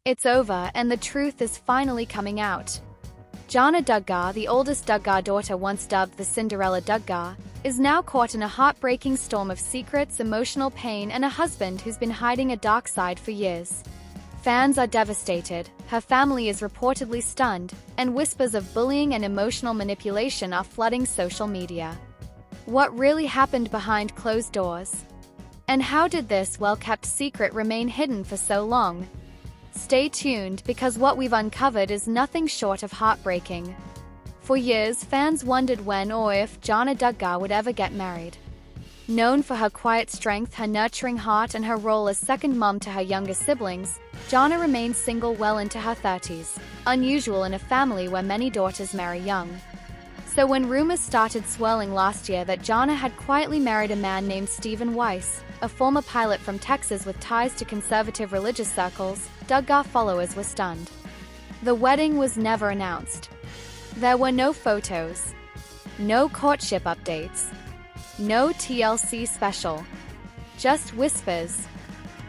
It's over, and the truth is finally coming out. Jana Duggar, the oldest Duggar daughter once dubbed the Cinderella Duggar, is now caught in a heartbreaking storm of secrets, emotional pain, and a husband who's been hiding a dark side for years. Fans are devastated, her family is reportedly stunned, and whispers of bullying and emotional manipulation are flooding social media. What really happened behind closed doors? And how did this well-kept secret remain hidden for so long? Stay tuned, because what we've uncovered is nothing short of heartbreaking. For years, fans wondered when or if Jana Duggar would ever get married. Known for her quiet strength, her nurturing heart, and her role as second mom to her younger siblings, Jana remained single well into her 30s, unusual in a family where many daughters marry young. So when rumors started swirling last year that Jana had quietly married a man named Stephen Weiss, a former pilot from Texas with ties to conservative religious circles, Duggar followers were stunned. The wedding was never announced. There were no photos, no courtship updates, no TLC special, just whispers.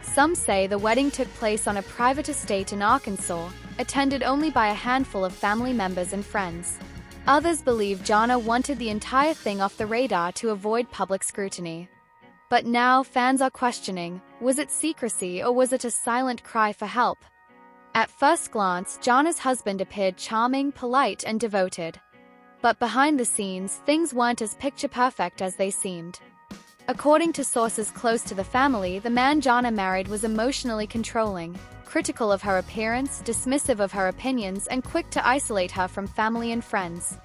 Some say the wedding took place on a private estate in Arkansas, attended only by a handful of family members and friends. Others believe Jana wanted the entire thing off the radar to avoid public scrutiny. But now fans are questioning, was it secrecy or was it a silent cry for help? At first glance, Jana's husband appeared charming, polite, and devoted. But behind the scenes, things weren't as picture-perfect as they seemed. According to sources close to the family, the man Jana married was emotionally controlling, critical of her appearance, dismissive of her opinions, and quick to isolate her from family and friends.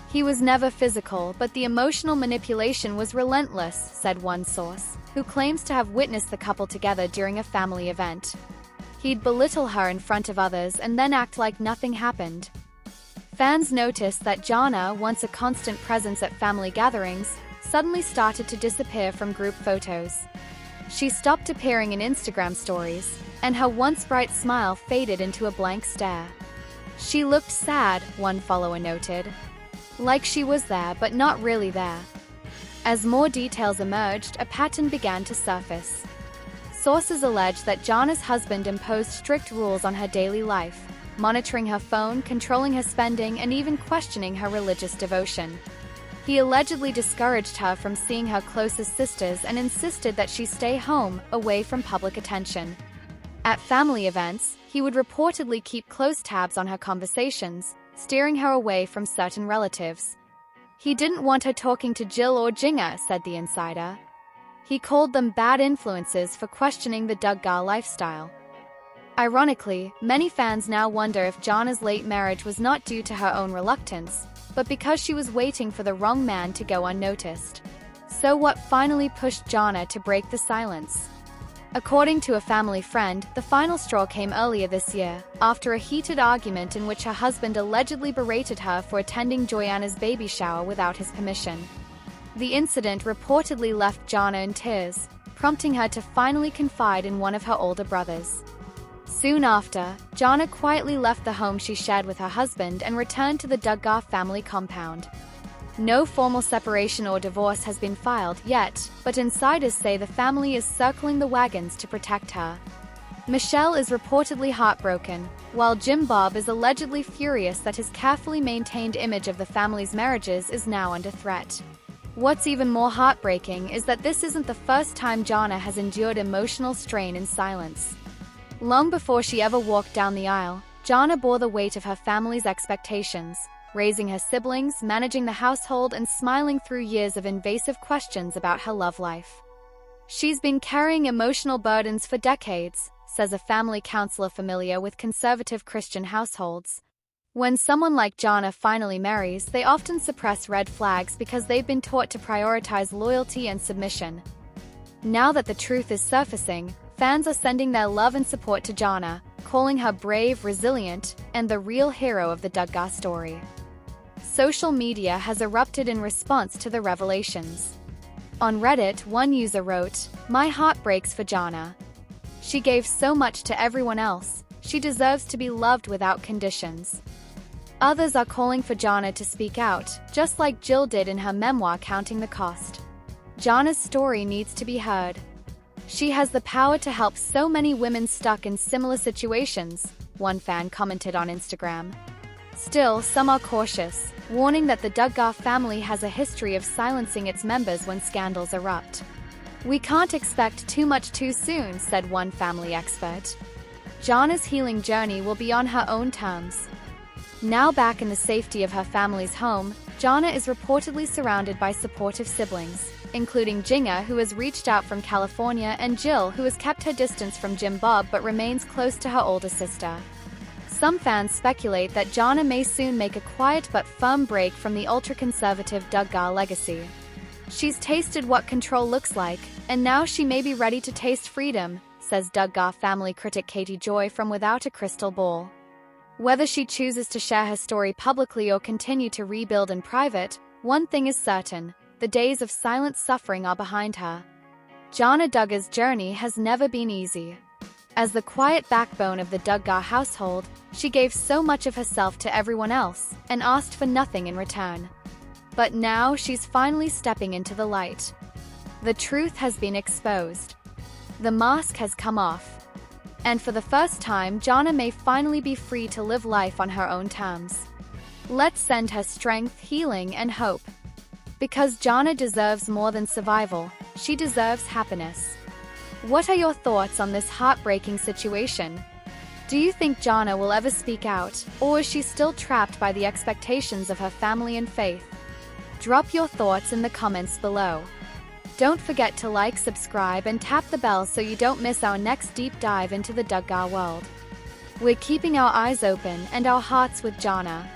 He was never physical, but the emotional manipulation was relentless, said one source, who claims to have witnessed the couple together during a family event. He'd belittle her in front of others and then act like nothing happened. Fans noticed that Jana, once a constant presence at family gatherings, suddenly started to disappear from group photos. She stopped appearing in Instagram stories, and her once bright smile faded into a blank stare. She looked sad, one follower noted. Like she was there, but not really there. As more details emerged, a pattern began to surface. Sources allege that Jana's husband imposed strict rules on her daily life, monitoring her phone, controlling her spending, and even questioning her religious devotion. He allegedly discouraged her from seeing her closest sisters and insisted that she stay home, away from public attention. At family events, he would reportedly keep close tabs on her conversations, steering her away from certain relatives. He didn't want her talking to Jill or Jinga, said the insider. He called them bad influences for questioning the Duggar lifestyle. Ironically, many fans now wonder if Jana's late marriage was not due to her own reluctance, but because she was waiting for the wrong man to go unnoticed. So what finally pushed Jana to break the silence? According to a family friend, the final straw came earlier this year, after a heated argument in which her husband allegedly berated her for attending Joanna's baby shower without his permission. The incident reportedly left Jana in tears, prompting her to finally confide in one of her older brothers. Soon after, Jana quietly left the home she shared with her husband and returned to the Duggar family compound. No formal separation or divorce has been filed yet, but insiders say the family is circling the wagons to protect her. Michelle is reportedly heartbroken, while Jim Bob is allegedly furious that his carefully maintained image of the family's marriages is now under threat. What's even more heartbreaking is that this isn't the first time Jana has endured emotional strain in silence. Long before she ever walked down the aisle, Jana bore the weight of her family's expectations, raising her siblings, managing the household, and smiling through years of invasive questions about her love life. She's been carrying emotional burdens for decades, says a family counselor familiar with conservative Christian households. When someone like Jana finally marries, they often suppress red flags because they've been taught to prioritize loyalty and submission. Now that the truth is surfacing, fans are sending their love and support to Jana, calling her brave, resilient, and the real hero of the Duggar story. Social media has erupted in response to the revelations. On Reddit, one user wrote, "My heart breaks for Jana. She gave so much to everyone else. She deserves to be loved without conditions." Others are calling for Jana to speak out, just like Jill did in her memoir Counting the Cost. Jana's story needs to be heard. She has the power to help so many women stuck in similar situations, one fan commented on Instagram. Still, some are cautious, warning that the Duggar family has a history of silencing its members when scandals erupt. "We can't expect too much too soon," said one family expert. Jana's healing journey will be on her own terms. Now back in the safety of her family's home, Jana is reportedly surrounded by supportive siblings, including Jinga, who has reached out from California, and Jill, who has kept her distance from Jim Bob but remains close to her older sister. Some fans speculate that Jana may soon make a quiet but firm break from the ultra-conservative Duggar legacy. "She's tasted what control looks like, and now she may be ready to taste freedom," says Duggar family critic Katie Joy from Without a Crystal Ball. Whether she chooses to share her story publicly or continue to rebuild in private, one thing is certain: the days of silent suffering are behind her. Jana Duggar's journey has never been easy. As the quiet backbone of the Duggar household, she gave so much of herself to everyone else and asked for nothing in return. But now she's finally stepping into the light. The truth has been exposed. The mask has come off. And for the first time, Jana may finally be free to live life on her own terms. Let's send her strength, healing, and hope. Because Jana deserves more than survival, she deserves happiness. What are your thoughts on this heartbreaking situation? Do you think Jana will ever speak out, or is she still trapped by the expectations of her family and faith? Drop your thoughts in the comments below. Don't forget to like, subscribe, and tap the bell so you don't miss our next deep dive into the Duggar world. We're keeping our eyes open and our hearts with Jana.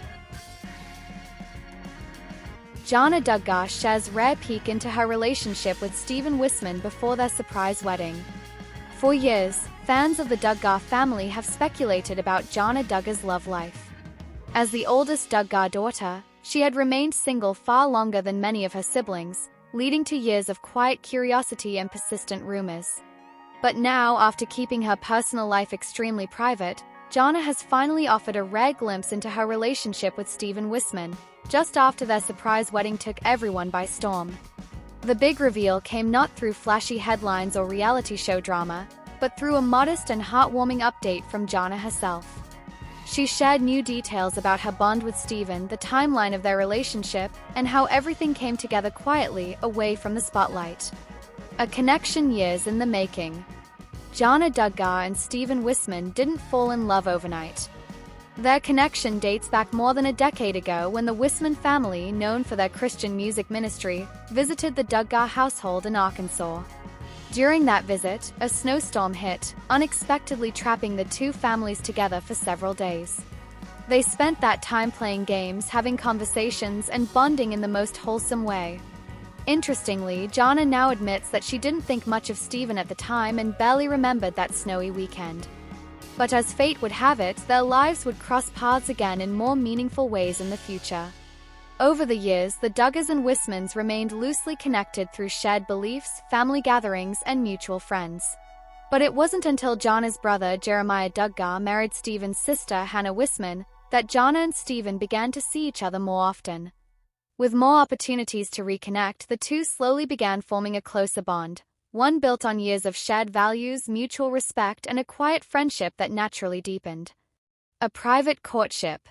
Jana Duggar shares rare peek into her relationship with Steven Wisman before their surprise wedding. For years, fans of the Duggar family have speculated about Jana Duggar's love life. As the oldest Duggar daughter, she had remained single far longer than many of her siblings, leading to years of quiet curiosity and persistent rumors. But now, after keeping her personal life extremely private, Jana has finally offered a rare glimpse into her relationship with Steven Wisman, just after their surprise wedding took everyone by storm. The big reveal came not through flashy headlines or reality show drama, but through a modest and heartwarming update from Jana herself. She shared new details about her bond with Steven, the timeline of their relationship, and how everything came together quietly, away from the spotlight. A connection years in the making. Jana Duggar and Steven Wisman didn't fall in love overnight. Their connection dates back more than a decade ago when the Wisman family, known for their Christian music ministry, visited the Duggar household in Arkansas. During that visit, a snowstorm hit, unexpectedly trapping the two families together for several days. They spent that time playing games, having conversations, and bonding in the most wholesome way. Interestingly, Jana now admits that she didn't think much of Steven at the time and barely remembered that snowy weekend. But as fate would have it, their lives would cross paths again in more meaningful ways in the future. Over the years, the Duggars and Wismans remained loosely connected through shared beliefs, family gatherings, and mutual friends. But it wasn't until Jana's brother Jeremiah Duggar married Steven's sister Hannah Wisman that Jana and Steven began to see each other more often. With more opportunities to reconnect, the two slowly began forming a closer bond, one built on years of shared values, mutual respect, and a quiet friendship that naturally deepened. A private courtship.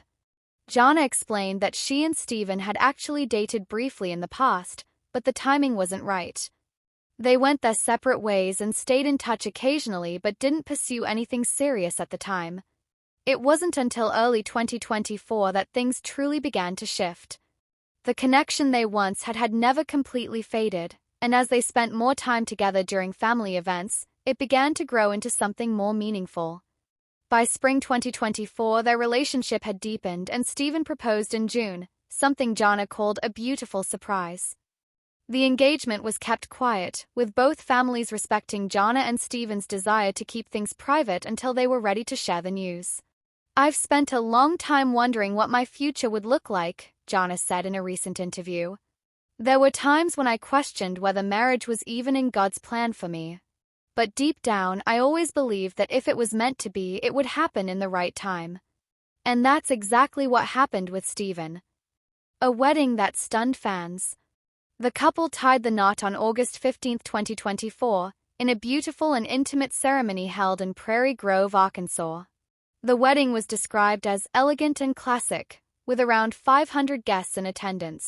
Jana explained that she and Steven had actually dated briefly in the past, but the timing wasn't right. They went their separate ways and stayed in touch occasionally but didn't pursue anything serious at the time. It wasn't until early 2024 that things truly began to shift. The connection they once had never completely faded, and as they spent more time together during family events, it began to grow into something more meaningful. By spring 2024, their relationship had deepened and Steven proposed in June, something Jana called a beautiful surprise. The engagement was kept quiet, with both families respecting Jana and Steven's desire to keep things private until they were ready to share the news. "I've spent a long time wondering what my future would look like," Jana said in a recent interview. "There were times when I questioned whether marriage was even in God's plan for me. But deep down, I always believed that if it was meant to be, it would happen in the right time." And that's exactly what happened with Steven. A wedding that stunned fans. The couple tied the knot on August 15, 2024, in a beautiful and intimate ceremony held in Prairie Grove, Arkansas. The wedding was described as elegant and classic, with around 500 guests in attendance.